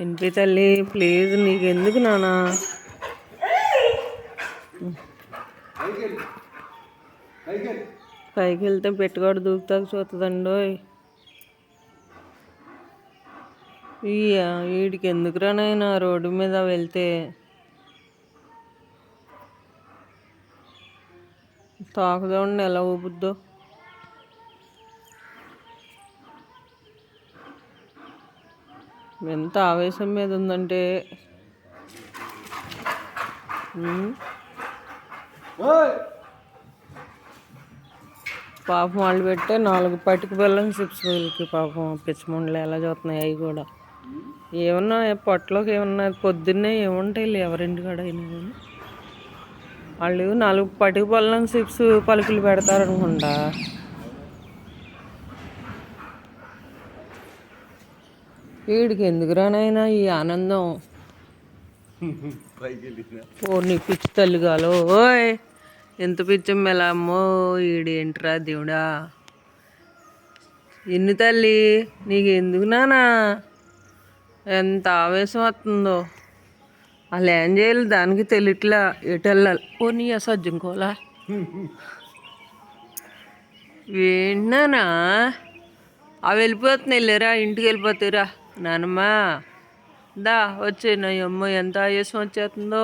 ఎన్పి తల్లి ప్లీజ్ నీకెందుకు నానా పైకి వెళ్తే పెట్టుకోడు దూకుతాకు చూస్తుందండో వీడికి ఎందుకు రానైనా రోడ్డు మీద వెళ్తే తాకుదాండి ఎలా ఊపుద్దో. ఎంత ఆవేశం మీద ఉందంటే పాపం వాళ్ళు పెట్టే 4 పటిక బెల్లం చిప్స్ వీళ్ళకి పాపం పిచ్చముండలు ఎలా చూస్తున్నాయి. అవి కూడా ఏమన్నా పొట్టలోకి ఏమన్నా పొద్దున్నే ఏముంటాయి ఎవరింటి కాడ అయినా కానీ వాళ్ళు 4 పటిక బెల్లం చిప్స్ పలుకులు పెడతారనుకుంటా. వీడికి ఎందుకు రానైనా ఈ ఆనందం. ఓ నీ పిచ్చి తల్లిగాలో ఓయ్ ఎంత పిచ్చి మెలమ్మో ఈడేంట్రా దేవుడా. ఎన్ని తల్లి నీకు ఎందుకు నానా ఎంత ఆవేశం వస్తుందో. అలా ఏం చేయాలి దానికి తెలియట్లా ఎటు వెళ్ళాలి. ఓ నీ అసజ్జంకోలా ఏంటన్నా అవి వెళ్ళిపోతున్నాయి లేరా ఇంటికి వెళ్ళిపోతాయిరా నానమ్మ దా వచ్చే నా అమ్మ ఎంత ఆయాసం వచ్చేస్తుందో.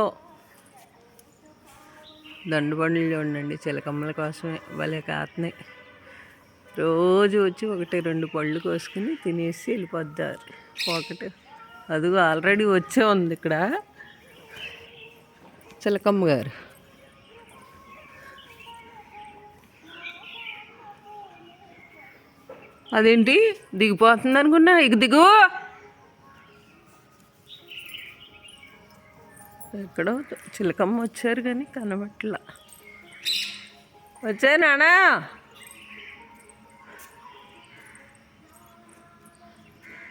దండుబండ్లు చూడండి చిలకమ్మల కోసమే భలే కాతున్నాయి. రోజు వచ్చి 1-2 పళ్ళు కోసుకుని తినేసి వెళ్ళిపోద్దారు. ఒకటి అదిగో ఆల్రెడీ వచ్చే ఉంది ఇక్కడ చిలకమ్మ గారు. అదేంటి దిగిపోతుంది అనుకున్నా. ఇక దిగు. ఎక్కడో చిలకమ్మ వచ్చారు కానీ కనబట్లా. వచ్చాయి నానా.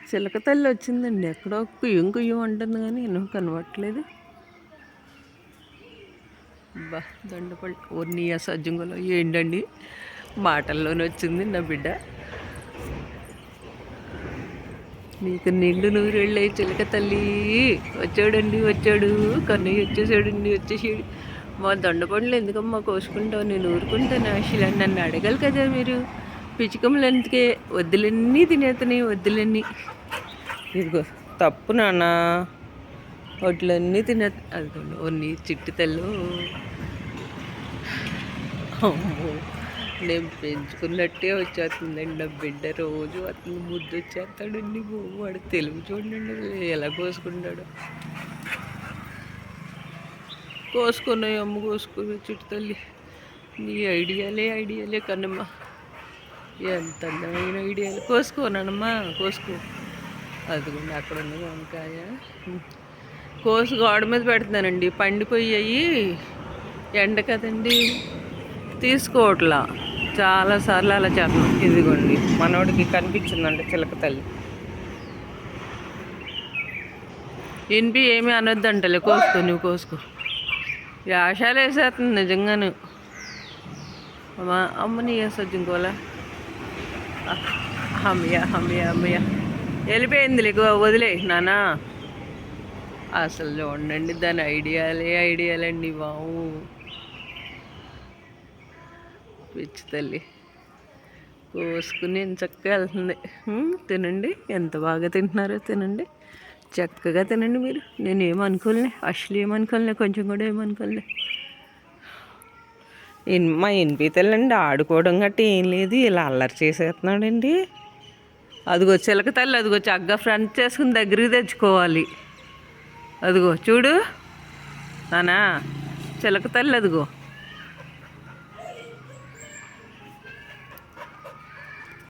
చిలక తల్లి వచ్చిందండి. ఎక్కడో కుయ్యం కుయ్యం అంటుంది కానీ నేను కనబట్టలేదు. బా దండపల్లి ఓర్ని అసజ్జంగులో ఏంటండి మాటల్లోనే వచ్చింది నా బిడ్డ. నీకు నిండు నూరేళ్ళే చిలక తల్లి. వచ్చాడండి వచ్చాడు కన్నయ్య వచ్చేసాడండి వచ్చేసాడు. మా దొండపండ్లు ఎందుకమ్మా కోసుకుంటావు నేను ఊరుకుంటాను అసలు నన్ను అడగాలి కదా మీరు. పిచ్చుకమ్మలు ఎందుకే వద్దులన్నీ తినేతని వద్దులన్నీ. ఇదిగో తప్పు నాన్న వడ్లన్నీ తినే అదిగోండి ఓన్ని చిట్టి తల్లు. అమ్మో నేను పెంచుకున్నట్టే వచ్చేస్తుందండి నా బిడ్డ. రోజు అతను ముద్దు వచ్చేస్తాడండి. వాడు తెలుగు చూడండి ఎలా కోసుకుంటాడు. కోసుకున్నాయి అమ్మ కోసుకుని చిట్టు తల్లి. నీ ఐడియాలే కన్నమ్మ. ఎంత అందమైన ఐడియాలు. కోసుకోనమ్మా కోసుకో. అదిగోండి అక్కడ ఉంది వంకాయ. కోసు గోడ మీద పెడుతున్నానండి. పండిపోయాయి ఎండ కదండి తీసుకోవట్లా. చాలాసార్లు అలా చేస్తున్నాం. ఇదిగోండి మనోడికి కనిపించిందండి చిలక తల్లి. ఇన్పి ఏమీ అనొద్దంటలే. కోసుకో నువ్వు కోసుకో. యాషాలు వేసేస్తుంది నిజంగాను. అమ్మని వేసొచ్చు ఇంకోలా. అమ్మయ్య వెళ్ళిపోయింది లేకు వదిలే నానా. అసలు చూడండి దాని ఐడియాలండి బావు. పిచ్చి తల్లి కోసుకుని చక్కగా వెళ్తుంది. తినండి ఎంత బాగా తింటున్నారో తినండి చక్కగా తినండి మీరు. నేను ఏమనుకోలే అసలు ఏమనుకోలే కొంచెం కూడా ఏమనుకోలే. మా ఎన్పితల్లండి ఆడుకోవడం గట్ట ఏం లేదు. ఇలా అల్లరి చేసేస్తున్నాడండి. అదిగో చిలక తల్లి అదిగో చక్కగా ఫ్రంట్ చేసుకుని దగ్గరికి తెచ్చుకోవాలి. అదిగో చూడు నానా చిలక తల్లి అదిగో.